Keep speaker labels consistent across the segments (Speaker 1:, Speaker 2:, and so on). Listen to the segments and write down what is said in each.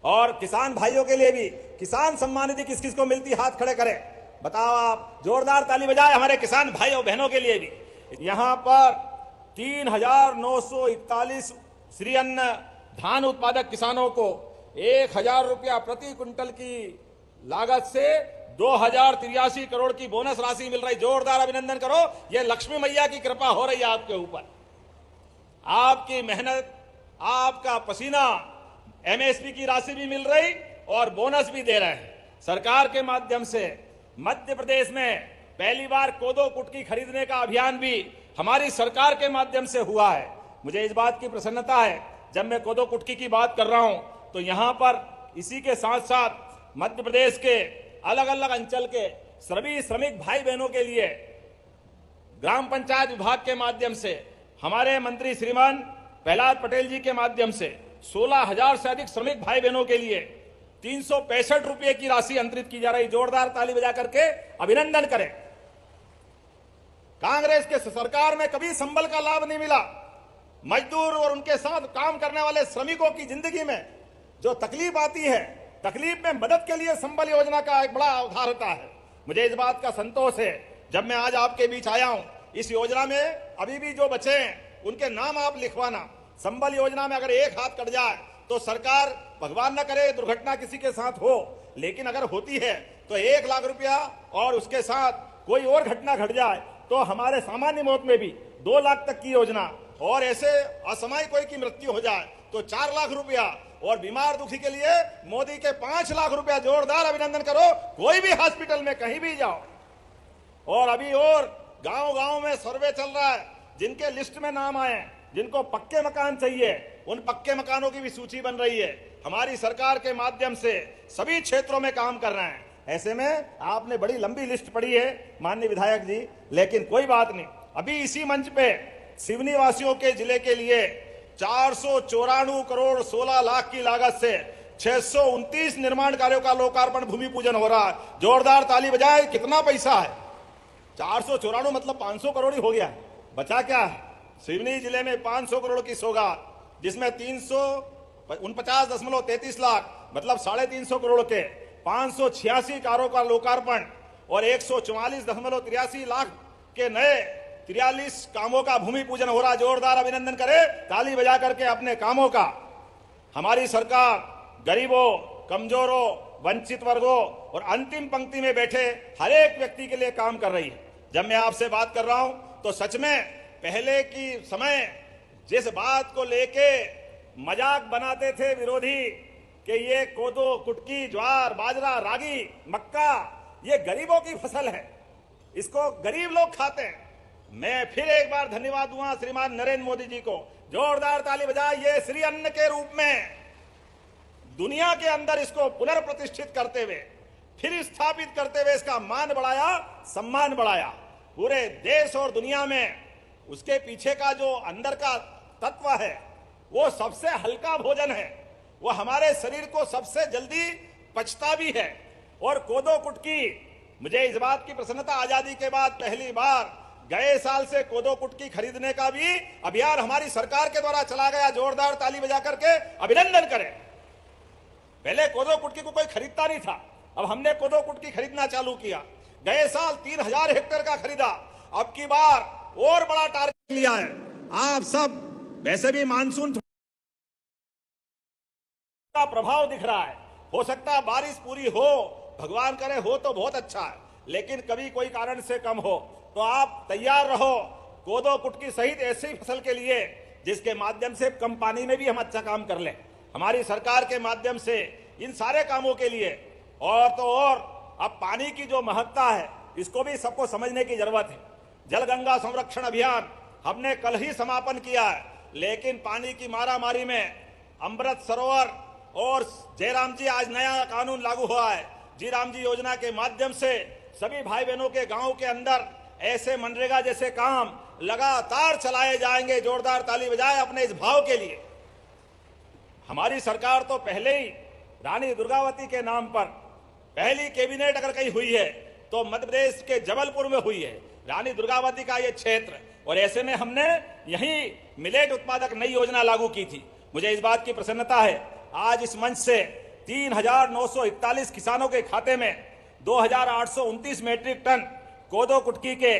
Speaker 1: और किसान भाइयों के लिए भी किसान सम्मान निधि किस किस को मिलती, हाथ खड़े करें, बताओ आप। जोरदार ताली बजाए हमारे किसान भाइयों बहनों के लिए भी। यहां पर 3,941 श्री अन्न धान उत्पादक किसानों को 1,000 रुपया प्रति क्विंटल की लागत से 2,083 करोड़ की बोनस राशि मिल रही। जोरदार अभिनंदन करो, ये लक्ष्मी मैया की कृपा हो रही है आपके ऊपर। आपकी मेहनत, आपका पसीना, एमएसपी की राशि भी मिल रही और बोनस भी दे रहे हैं। सरकार के माध्यम से मध्य प्रदेश में पहली बार कोदो कुटकी खरीदने का अभियान भी हमारी सरकार के माध्यम से हुआ है। मुझे इस बात की प्रसन्नता है, जब मैं कोदो कुटकी की बात कर रहा हूं तो यहां पर इसी के साथ साथ मध्य प्रदेश के अलग अलग अंचल के सभी श्रमिक भाई बहनों के लिए ग्राम पंचायत विभाग के माध्यम से हमारे मंत्री श्रीमान प्रहलाद पटेल जी के माध्यम से 16,000 से अधिक श्रमिक भाई बहनों के लिए 365 रुपए की राशि अंतरित की जा रही। जोरदार ताली बजा करके अभिनंदन करें। कांग्रेस के सरकार में कभी संबल का लाभ नहीं मिला। मजदूर और उनके साथ काम करने वाले श्रमिकों की जिंदगी में जो तकलीफ आती है, तकलीफ में मदद के लिए संबल योजना का एक बड़ा अवधार होता है। मुझे इस बात का संतोष है, जब मैं आज आपके बीच आया हूं, इस योजना में अभी भी जो बचे हैं उनके नाम आप लिखवाना। संबल योजना में अगर एक हाथ कट जाए तो सरकार, भगवान न करे दुर्घटना किसी के साथ हो, लेकिन अगर होती है तो 1 लाख रुपया और उसके साथ कोई और घटना घट जाए तो हमारे सामान्य मौत में भी 2 लाख तक की योजना, और ऐसे असामयिक कोई की मृत्यु हो जाए तो 4 लाख रुपया, और बीमार दुखी के लिए मोदी के 5 लाख रुपया। जोरदार अभिनंदन करो। कोई भी हॉस्पिटल में कहीं भी जाओ। और अभी और गांव गांव में सर्वे चल रहा है, जिनके लिस्ट में नाम आए, जिनको पक्के मकान चाहिए, उन पक्के मकानों की भी सूची बन रही है। हमारी सरकार के माध्यम से सभी क्षेत्रों में काम कर रहे हैं। ऐसे में आपने बड़ी लंबी लिस्ट पढ़ी है माननीय विधायक जी, लेकिन कोई बात नहीं। अभी इसी मंच पे सिवनी वासियों के जिले के लिए 494 करोड़ 16 लाख की लागत से 629 निर्माण कार्यों का लोकार्पण, भूमि पूजन हो रहा है। जोरदार ताली बजाए। कितना पैसा है? 494 मतलब 500 करोड़ ही हो गया। बचा क्या है? सिवनी जिले में 500 करोड़ की सौगात, जिसमें 349.33 लाख मतलब 350 करोड़ के 586 कारों का लोकार्पण और 144.83 लाख के नए 43 कामों का भूमि पूजन हो रहा। जोरदार अभिनंदन करें ताली बजा करके अपने कामों का। हमारी सरकार गरीबों, कमजोरों, वंचित वर्गों और अंतिम पंक्ति में बैठे हर एक व्यक्ति के लिए काम कर रही है। जब मैं आपसे बात कर रहा हूं तो सच में पहले की समय जिस बात को लेके मजाक बनाते थे विरोधी कि ये कोदो, कुटकी, ज्वार, बाजरा, रागी, मक्का ये गरीबों की फसल है, इसको गरीब लोग खाते हैं। मैं फिर एक बार धन्यवाद दूंगा श्रीमान नरेंद्र मोदी जी को। जोरदार ताली बजाए। ये श्री अन्न के रूप में दुनिया के अंदर इसको पुनर्प्रतिष्ठित करते हुए, फिर स्थापित करते हुए इसका मान बढ़ाया, सम्मान बढ़ाया। पूरे देश और दुनिया में उसके पीछे का जो अंदर का तत्व है वो सबसे हल्का भोजन है, वो हमारे शरीर को सबसे जल्दी पचता भी है। और कोदो कुटकी, मुझे इस बात की प्रसन्नता, आजादी के बाद पहली बार गए साल से कोदो कुटकी खरीदने का भी अभियान हमारी सरकार के द्वारा चला गया। जोरदार ताली बजा करके अभिनंदन करें। पहले कोदो कुटकी को कोई खरीदता नहीं था, अब हमने कोदो कुटकी खरीदना चालू किया। गए साल 3,000 हेक्टेयर का खरीदा, अब की बार और बड़ा टारगेट लिया है। आप सब वैसे भी मानसून का प्रभाव दिख रहा है, हो सकता है बारिश पूरी हो, भगवान करे हो तो बहुत अच्छा है, लेकिन कभी कोई कारण से कम हो तो आप तैयार रहो कोदो कुटकी सहित ऐसी फसल के लिए जिसके माध्यम से कम पानी में भी हम अच्छा काम कर लें। हमारी सरकार के माध्यम से इन सारे कामों के लिए और तो और अब पानी की जो महत्ता है इसको भी सबको समझने की जरूरत है। जल गंगा संरक्षण अभियान हमने कल ही समापन किया है, लेकिन पानी की मारामारी में अमृत सरोवर और जयराम जी आज नया कानून लागू हुआ है। जी राम जी योजना के माध्यम से सभी भाई बहनों के गांव के अंदर ऐसे मनरेगा जैसे काम लगातार चलाए जाएंगे। जोरदार ताली बजाए अपने इस भाव के लिए। हमारी सरकार तो पहले ही रानी दुर्गावती के नाम पर पहली कैबिनेट अगर कहीं हुई है तो मध्य प्रदेश के जबलपुर में हुई है, रानी दुर्गावती का ये क्षेत्र। और ऐसे में हमने यही मिलेट उत्पादक नई योजना लागू की थी। मुझे इस बात की प्रसन्नता है आज इस मंच से 3,941 किसानों के खाते में 2,829 मीट्रिक टन कोदो कुटकी के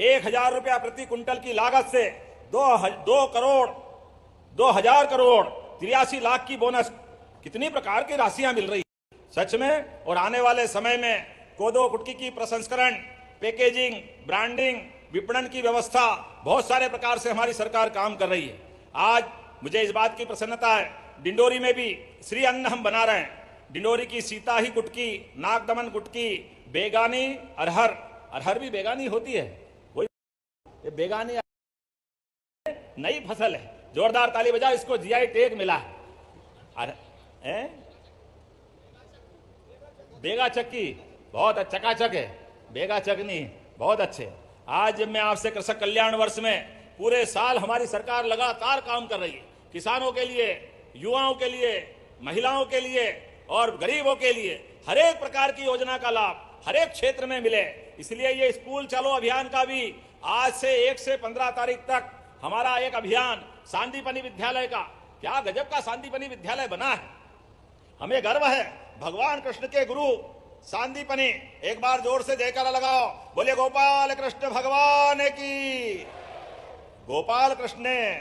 Speaker 1: 1,000 रुपया प्रति कुंटल की लागत से 2,000 करोड़ 83 लाख की बोनस, कितनी प्रकार की राशियां मिल रही है सच में। और आने वाले समय में कोदो कुटकी की प्रसंस्करण, पैकेजिंग, ब्रांडिंग, विपणन की व्यवस्था, बहुत सारे प्रकार से हमारी सरकार काम कर रही है। आज मुझे इस बात की प्रसन्नता है, डिंडोरी में भी श्री अन्न हम बना रहे हैं। डिंडोरी की सीता ही कुटकी, नागदमन कुटकी, बेगानी अरहर, अरहर भी बेगानी होती है, वही ये बेगानी नई फसल है। जोरदार ताली बजाओ, इसको जीआई टैग मिला है। बेगा चक्की बहुत चकाचक है, बेगा चकनी बहुत अच्छे। आज मैं आपसे कृषक कल्याण वर्ष में पूरे साल हमारी सरकार लगातार काम कर रही है, किसानों के लिए, युवाओं के लिए, महिलाओं के लिए और गरीबों के लिए हर एक प्रकार की योजना का लाभ हर एक क्षेत्र में मिले। इसलिए ये स्कूल चलो अभियान का भी आज से 1 से 15 तारीख तक हमारा एक अभियान सांदीपनि विद्यालय का, क्या गजब का सांदीपनि विद्यालय बना है, हमें गर्व है। भगवान कृष्ण के गुरु सांदीपनि, एक बार जोर से जयकारा लगाओ, बोले गोपाल कृष्ण भगवान की। गोपाल कृष्ण ने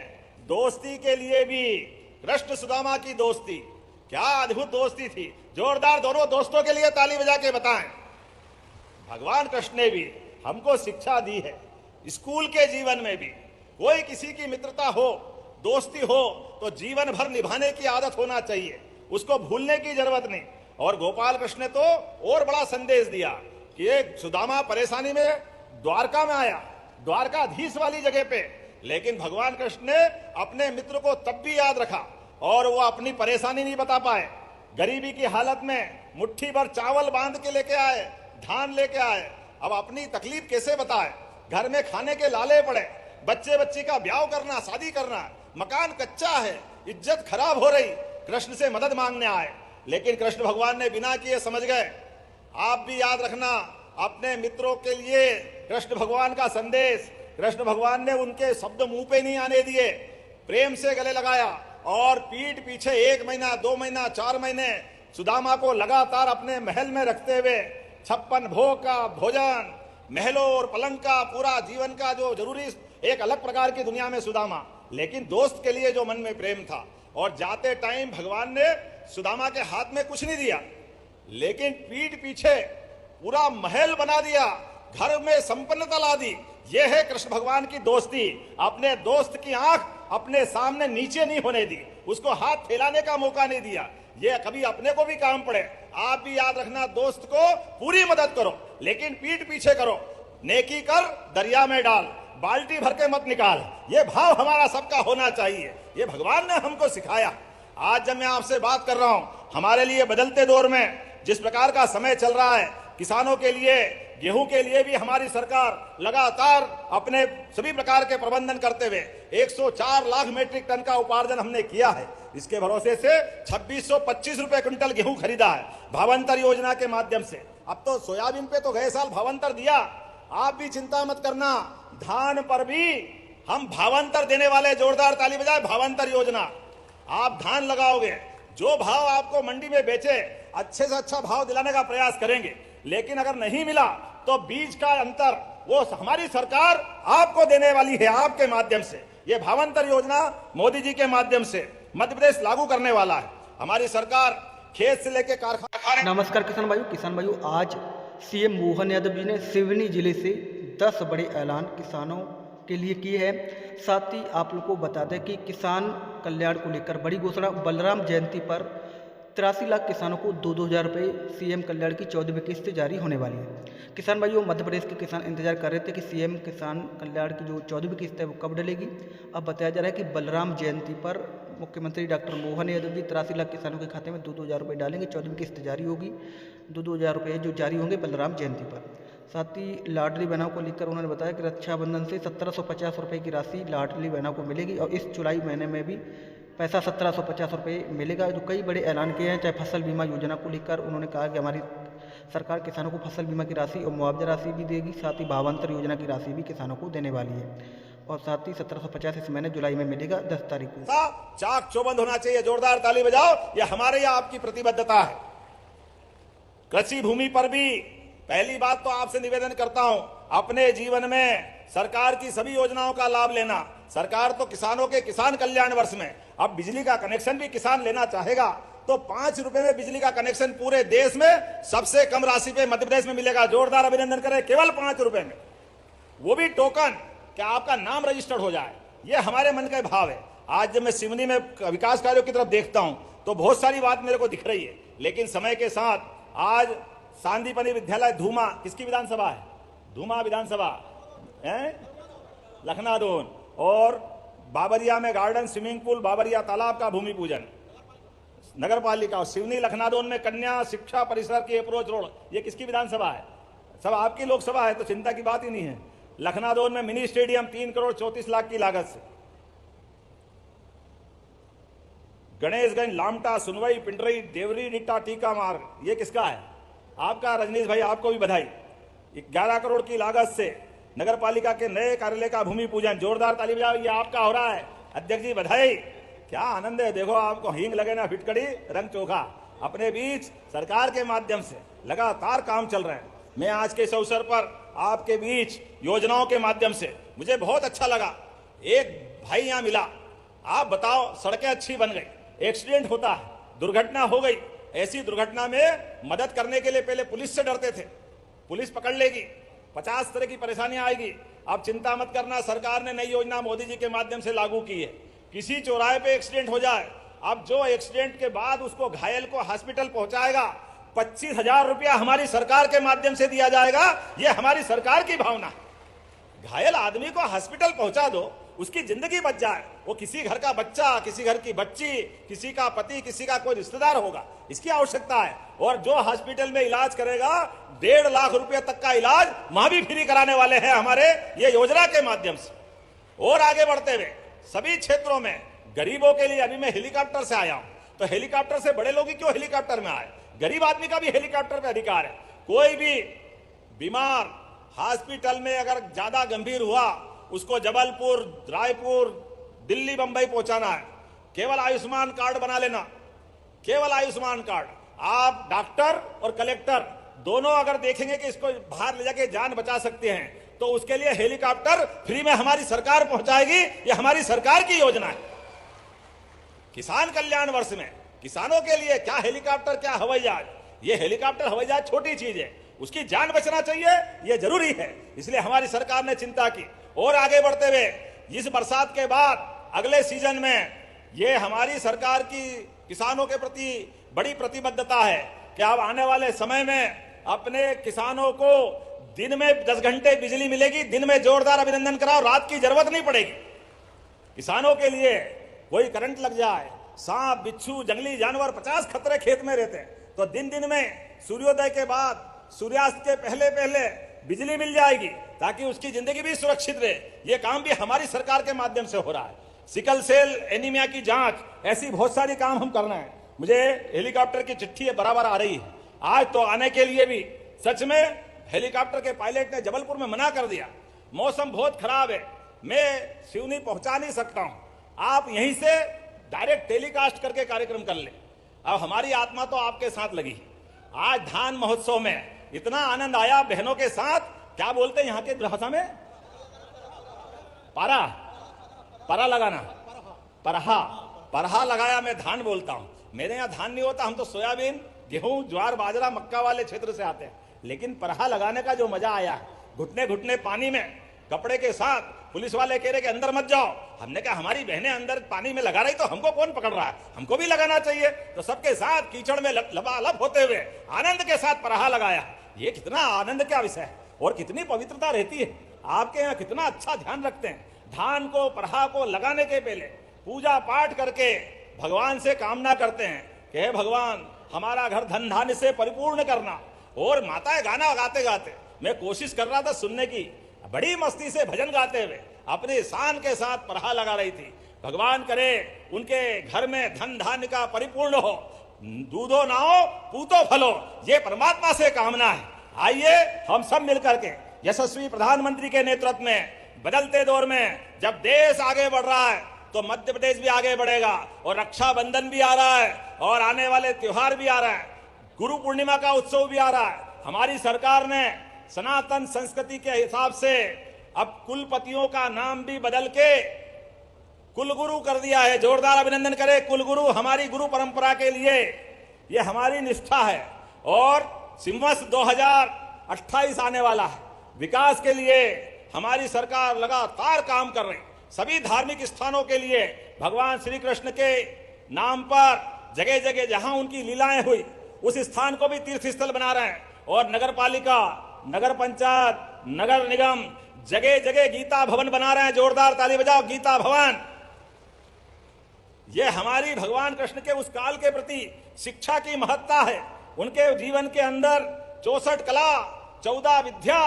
Speaker 1: दोस्ती के लिए भी, कृष्ण सुदामा की दोस्ती, क्या अद्भुत दोस्ती थी। जोरदार दोनों दोस्तों के लिए ताली बजा के बताएं। भगवान कृष्ण ने भी हमको शिक्षा दी है, स्कूल के जीवन में भी कोई किसी की मित्रता हो, दोस्ती हो तो जीवन भर निभाने की आदत होना चाहिए, उसको भूलने की जरूरत नहीं। और गोपाल कृष्ण ने तो और बड़ा संदेश दिया कि एक सुदामा परेशानी में द्वारका में आया, द्वारकाधीश वाली जगह पे, लेकिन भगवान कृष्ण ने अपने मित्र को तब भी याद रखा और वो अपनी परेशानी नहीं बता पाए। गरीबी की हालत में मुट्ठी भर चावल बांध के लेके आए, धान लेके आए, अब अपनी तकलीफ कैसे बताए। घर में खाने के लाले पड़े, बच्चे बच्ची का ब्याह करना, शादी करना, मकान कच्चा है, इज्जत खराब हो रही, कृष्ण से मदद मांगने आए। लेकिन कृष्ण भगवान ने बिना किए समझ गए। आप भी याद रखना, अपने मित्रों के लिए कृष्ण भगवान का संदेश, कृष्ण भगवान ने उनके शब्द मुंह पे नहीं आने दिए, प्रेम से गले लगाया और पीठ पीछे 1 महीना, 2 महीना, 4 महीने सुदामा को लगातार अपने महल में रखते हुए 56 भोग का भोजन, महलों और पलंग का पूरा जीवन का जो जरूरी, एक अलग प्रकार की दुनिया में सुदामा, लेकिन दोस्त के लिए जो मन में प्रेम था। और जाते टाइम भगवान ने सुदामा के हाथ में कुछ नहीं दिया, लेकिन पीठ पीछे पूरा महल बना दिया, घर में संपन्नता ला दी। यह है कृष्ण भगवान की दोस्ती। अपने दोस्त की आंख अपने सामने नीचे नहीं होने दी, उसको हाथ फैलाने का मौका नहीं दिया। ये कभी अपने को भी काम पड़े, आप भी याद रखना, दोस्त को पूरी मदद करो लेकिन पीठ पीछे करो। नेकी कर दरिया में डाल, बाल्टी भर के मत निकाल, ये भाव हमारा सबका होना चाहिए। ये भगवान ने हमको सिखाया। आज जब मैं आपसे बात कर रहा हूं, हमारे लिए बदलते दौर में जिस प्रकार का समय चल रहा है, किसानों के लिए, गेहूं के लिए भी हमारी सरकार लगातार अपने सभी प्रकार के प्रबंधन करते हुए 104 लाख मीट्रिक टन का उपार्जन हमने किया है। इसके भरोसे से 2625 रुपए क्विंटल गेहूं खरीदा है भावांतर योजना के माध्यम से। अब तो सोयाबीन पे तो गए साल भावांतर दिया, आप भी चिंता मत करना, धान पर भी हम भावांतर देने वाले। जोरदार ताली बजाए, भावांतर योजना। आप धान लगाओगे, जो भाव आपको मंडी में बेचे, अच्छे से अच्छा भाव दिलाने का प्रयास करेंगे, लेकिन अगर नहीं मिला तो बीज का अंतर वो हमारी सरकार आपको देने वाली है, आपके माध्यम से। ये भावांतर योजना मोदी जी के माध्यम से मध्य प्रदेश लागू करने वाला है। हमारी सरकार खेत से लेकर कारखाने।
Speaker 2: नमस्कार किसान भाइयों, आज सीएम मोहन यादव जी ने सिवनी जिले से 10 बड़े ऐलान किसानों के लिए किए हैं। साथ ही आप लोग को बता दें कि किसान कल्याण को लेकर बड़ी घोषणा, बलराम जयंती पर 83 लाख किसानों को 2-2 हज़ार रुपये सीएम कल्याण की 14वीं किस्त जारी होने वाली है। किसान भाइयों, मध्य प्रदेश के किसान इंतजार कर रहे थे कि सीएम किसान कल्याण की जो 14वीं किस्त है वो कब डलेगी। अब बताया जा रहा है कि बलराम जयंती पर मुख्यमंत्री डॉक्टर मोहन यादव जी 83 लाख किसानों के खाते में 2-2 हज़ार रुपये डालेंगे। 14वीं किस्त जारी होगी, 2-2 हज़ार रुपये जो जारी होंगे बलराम जयंती पर। साथ ही लाडली बहनों को लेकर उन्होंने बताया कि रक्षाबंधन से 1750 रुपये की राशि लाडली बहनों को मिलेगी और इस जुलाई महीने में भी पैसा 1750 रुपये मिलेगा। जो कई बड़े ऐलान किए हैं, चाहे फसल बीमा योजना को लेकर उन्होंने कहा कि हमारी सरकार किसानों को फसल बीमा की राशि और मुआवजा राशि भी देगी, साथ ही भावांतर योजना की राशि भी किसानों को देने वाली है। और साथ ही 1750 इस महीने जुलाई में मिलेगा 10 तारीख को।
Speaker 1: चाक चौबंद होना चाहिए, जोरदार ताली बजाओ, ये हमारे यहाँ आपकी प्रतिबद्धता है। कृषि भूमि पर भी पहली बात तो आपसे निवेदन करता हूं, अपने जीवन में सरकार की सभी योजनाओं का लाभ लेना। सरकार तो किसानों के किसान कल्याण वर्ष में अब बिजली का कनेक्शन भी किसान लेना चाहेगा तो 5 रुपए में बिजली का कनेक्शन पूरे देश में सबसे कम राशि पे मध्य प्रदेश में मिलेगा। जोरदार अभिनंदन करें, केवल 5 रुपए में, वो भी टोकन कि आपका नाम रजिस्टर्ड हो जाए। ये हमारे मन का भाव है। आज जब मैं सिवनी में विकास कार्यों की तरफ देखता हूं तो बहुत सारी बात मेरे को दिख रही है, लेकिन समय के साथ आज सांदीपनी विद्यालय धूमा किसकी विधानसभा है? धूमा विधानसभा है, लखनादोन, और बाबरिया में गार्डन, स्विमिंग पूल, बाबरिया तालाब का भूमि पूजन, नगर पालिका, और सिवनी लखनादोन में कन्या शिक्षा परिसर की अप्रोच रोड, ये किसकी विधानसभा है? सब आपकी लोकसभा है, तो चिंता की बात ही नहीं है। लखनादोन में मिनी स्टेडियम 3 करोड़ 34 लाख की लागत से। गणेशगंज, लामटा, सुनवई, पिंडरई, देवरी, डिट्टा, टीका मार्ग, ये किसका है? आपका। रजनीश भाई, आपको भी बधाई। 11 करोड़ की लागत से नगर पालिका के नए कार्यालय का भूमि पूजन। जोरदार ताली बजाओ, ये आपका हो रहा है। अध्यक्ष जी बधाई, क्या आनंद है। देखो, आपको हींग लगे ना फिटकड़ी, रंग चोखा। अपने बीच सरकार के माध्यम से लगातार काम चल रहे हैं। मैं आज के इस अवसर पर आपके बीच योजनाओं के माध्यम से मुझे बहुत अच्छा लगा। एक भाई यहां मिला, आप बताओ, सड़कें अच्छी बन गई, एक्सीडेंट होता है, दुर्घटना हो गई, ऐसी दुर्घटना में मदद करने के लिए पहले पुलिस से डरते थे, पुलिस पकड़ लेगी, 50 तरह की परेशानियां आएगी। अब चिंता मत करना, सरकार ने नई योजना मोदी जी के माध्यम से लागू की है। किसी चौराहे पे एक्सीडेंट हो जाए, अब जो एक्सीडेंट के बाद उसको घायल को हॉस्पिटल पहुंचाएगा, 25,000 रुपया हमारी सरकार के माध्यम से दिया जाएगा। ये हमारी सरकार की भावना है। घायल आदमी को हॉस्पिटल पहुंचा दो, उसकी जिंदगी बच जाए। वो किसी घर का बच्चा, किसी घर की बच्ची, किसी का पति, किसी का कोई रिश्तेदार होगा, इसकी आवश्यकता है। और जो हॉस्पिटल में इलाज करेगा, 1.5 लाख रुपए तक का इलाज वहां भी फ्री कराने वाले हैं हमारे ये योजना के माध्यम से। और आगे बढ़ते हुए सभी क्षेत्रों में गरीबों के लिए, अभी मैं हेलीकॉप्टर से आया हूं, तो हेलीकॉप्टर से बड़े लोग ही क्यों हेलीकॉप्टर में आए? गरीब आदमी का भी हेलीकॉप्टर पे अधिकार है। कोई भी बीमार हॉस्पिटल में अगर ज्यादा गंभीर हुआ, उसको जबलपुर, रायपुर, दिल्ली, बंबई पहुंचाना है, केवल आयुष्मान कार्ड बना लेना, केवल आयुष्मान कार्ड। आप डॉक्टर और कलेक्टर दोनों अगर देखेंगे कि इसको बाहर ले जाके जान बचा सकते हैं, तो उसके लिए हेलीकॉप्टर फ्री में हमारी सरकार पहुंचाएगी। ये हमारी सरकार की योजना है। किसान कल्याण वर्ष में किसानों के लिए क्या हेलीकॉप्टर, क्या हवाई जहाज। ये हेलीकॉप्टर, हवाई जहाज छोटी चीज है, उसकी जान बचना चाहिए, ये जरूरी है। इसलिए हमारी सरकार ने चिंता की। और आगे बढ़ते हुए इस बरसात के बाद अगले सीजन में ये हमारी सरकार की किसानों के प्रति बड़ी प्रतिबद्धता है कि अब आने वाले समय में अपने किसानों को दिन में 10 घंटे बिजली मिलेगी। दिन में जोरदार अभिनंदन कराओ, रात की जरूरत नहीं पड़ेगी। किसानों के लिए कोई करंट लग जाए, सांप, बिच्छू, जंगली जानवर, 50 खतरे खेत में रहते हैं, तो दिन दिन में सूर्योदय के बाद, सूर्यास्त के पहले पहले बिजली मिल जाएगी, ताकि उसकी जिंदगी भी सुरक्षित रहे। ये काम भी हमारी सरकार के माध्यम से हो रहा है। सिकल सेल एनीमिया की जांच, ऐसी बहुत सारी काम हम कर रहे हैं। मुझे हेलीकॉप्टर की चिट्ठी बराबर आ रही है। आज तो आने के लिए भी सच में हेलीकॉप्टर के पायलट ने जबलपुर में मना कर दिया, मौसम बहुत खराब है, मैं सिवनी पहुंचा नहीं सकता हूं, आप यहीं से डायरेक्ट टेलीकास्ट करके कार्यक्रम कर ले। अब हमारी आत्मा तो आपके साथ लगी। आज धान महोत्सव में इतना आनंद आया बहनों के साथ। क्या बोलते हैं यहाँ के भाषा में? पारा, पारा लगाना, परहा, परहा लगाया। मैं धान बोलता हूं, मेरे यहाँ धान नहीं होता, हम तो सोयाबीन, गेहूं, ज्वार, बाजरा, मक्का वाले क्षेत्र से आते हैं। लेकिन परहा लगाने का जो मजा आया, घुटने घुटने पानी में कपड़े के साथ, पुलिस वाले कह रहे कि अंदर मत जाओ। हमने कहा हमारी बहनें अंदर पानी में लगा रही, तो हमको कौन पकड़ रहा है, हमको भी लगाना चाहिए। तो सबके साथ कीचड़ में लबालब होते हुए आनंद के साथ परहा लगाया। ये कितना आनंद का विषय है और कितनी पवित्रता रहती है। आपके यहाँ कितना अच्छा ध्यान रखते हैं। धान को, परहा को लगाने के पहले पूजा पाठ करके भगवान से कामना करते हैं कि हे भगवान, हमारा घर धन धान्य से परिपूर्ण करना। और माताएं गाना गाते गाते, मैं कोशिश कर रहा था सुनने की, बड़ी मस्ती से भजन गाते हुए अपने शान के साथ परहा लगा रही थी। भगवान करे उनके घर में धन धान्य का परिपूर्ण हो, दूधो नाओ पूतो फलो, ये परमात्मा से कामना है। आइए हम सब मिलकर के यशस्वी प्रधानमंत्री के नेतृत्व में बदलते दौर में जब देश आगे बढ़ रहा है तो मध्य प्रदेश भी आगे बढ़ेगा। और रक्षाबंधन भी आ रहा है और आने वाले त्योहार भी आ रहा है, गुरु पूर्णिमा का उत्सव भी आ रहा है। हमारी सरकार ने सनातन संस्कृति के हिसाब से अब कुलपतियों का नाम भी बदल के कुलगुरु कर दिया है। जोरदार अभिनंदन करें कुलगुरु। हमारी गुरु परंपरा के लिए यह हमारी निष्ठा है। और सिंवत्सर 2028 आने वाला है, विकास के लिए हमारी सरकार लगातार काम कर रही। सभी धार्मिक स्थानों के लिए भगवान श्री कृष्ण के नाम पर जगह जगह जहां उनकी लीलाएं हुई उस स्थान को भी तीर्थ स्थल बना रहे हैं। और नगर पालिका, नगर पंचायत, नगर निगम जगह जगह गीता भवन बना रहे हैं। जोरदार ताली बजाओ, गीता भवन। यह हमारी भगवान कृष्ण के उस काल के प्रति शिक्षा की महत्ता है। उनके जीवन के अंदर 64 कला, 14 विद्या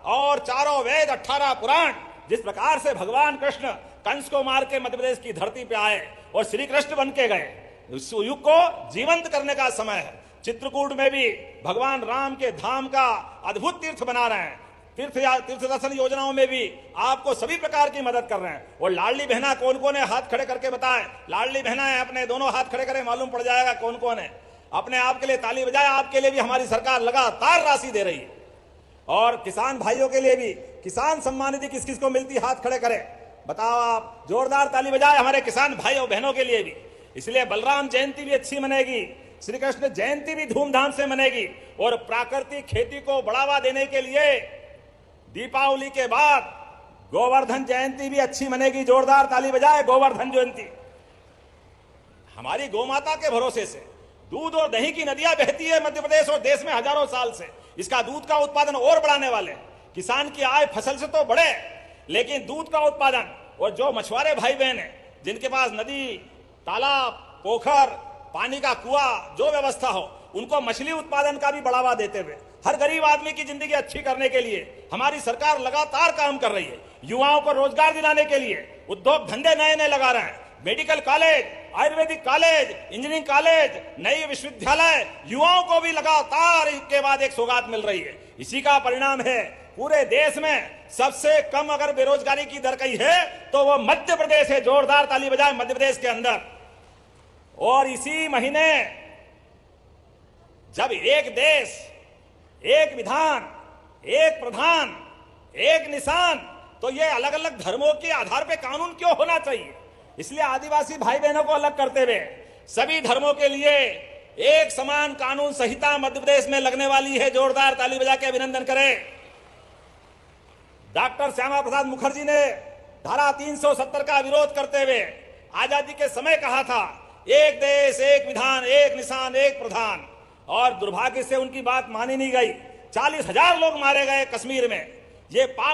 Speaker 1: और 4 वेद, 18 पुराण। जिस प्रकार से भगवान कृष्ण कंस को मार के मध्य प्रदेश की धरती पे आए और श्री कृष्ण बन के गए, उस युग को जीवंत करने का समय है। चित्रकूट में भी भगवान राम के धाम का अद्भुत तीर्थ बना रहे हैं। तीर्थ दर्शन योजनाओं में भी आपको सभी प्रकार की मदद कर रहे हैं। और लाडली बहना कौन कौन है, हाथ खड़े करके बताएं। लाडली बहना है, अपने दोनों हाथ खड़े करें, मालूम पड़ जाएगा कौन कौन है। अपने आप के लिए ताली बजाए। आपके लिए भी हमारी सरकार लगातार राशि दे रही है। और किसान भाइयों के लिए भी किसान सम्मान निधि किस किस को मिलती, हाथ खड़े करें, बताओ आप। जोरदार ताली बजाए हमारे किसान भाइयों बहनों के लिए भी। इसलिए बलराम जयंती भी अच्छी मनेगी, श्री कृष्ण जयंती भी धूमधाम से मनेगी। और प्राकृतिक खेती को बढ़ावा देने के लिए दीपावली के बाद गोवर्धन जयंती भी अच्छी मनेगी। जोरदार ताली बजाए गोवर्धन जयंती। हमारी गौमाता के भरोसे से दूध और दही की नदियां बहती है मध्य प्रदेश और देश में हजारों साल से। इसका दूध का उत्पादन और बढ़ाने वाले किसान की आय फसल से तो बढ़े, लेकिन दूध का उत्पादन। और जो मछुआरे भाई बहन हैं जिनके पास नदी, तालाब, पोखर, पानी का कुआं, जो व्यवस्था हो, उनको मछली उत्पादन का भी बढ़ावा देते हुए हर गरीब आदमी की जिंदगी अच्छी करने के लिए हमारी सरकार लगातार काम कर रही है। युवाओं को रोजगार दिलाने के लिए उद्योग धंधे नए नए लगा रहे हैं। Medical college, Ayurvedic college, engineering college, नई विश्वविद्यालय, युवाओं को भी लगातार एक के बाद एक सौगात मिल रही है। इसी का परिणाम है पूरे देश में सबसे कम अगर बेरोजगारी की दर कही है तो वो मध्य प्रदेश है। जोरदार ताली बजाए मध्य प्रदेश के अंदर। और इसी महीने जब एक देश, एक विधान, एक प्रधान, एक निशान, तो ये अलग अलग धर्मों के आधार पे कानून क्यों होना चाहिए? इसलिए आदिवासी भाई बहनों को अलग करते हुए सभी धर्मों के लिए एक समान कानून संहिता मध्य प्रदेश में लगने वाली है। जोरदार ताली बजा के अभिनंदन करें। डॉक्टर श्यामा प्रसाद मुखर्जी ने धारा 370 का विरोध करते हुए आजादी के समय कहा था, एक देश, एक विधान, एक निशान, एक प्रधान। और दुर्भाग्य से उनकी बात मानी नहीं गई। 40,000 लोग मारे गए कश्मीर में। ये पाप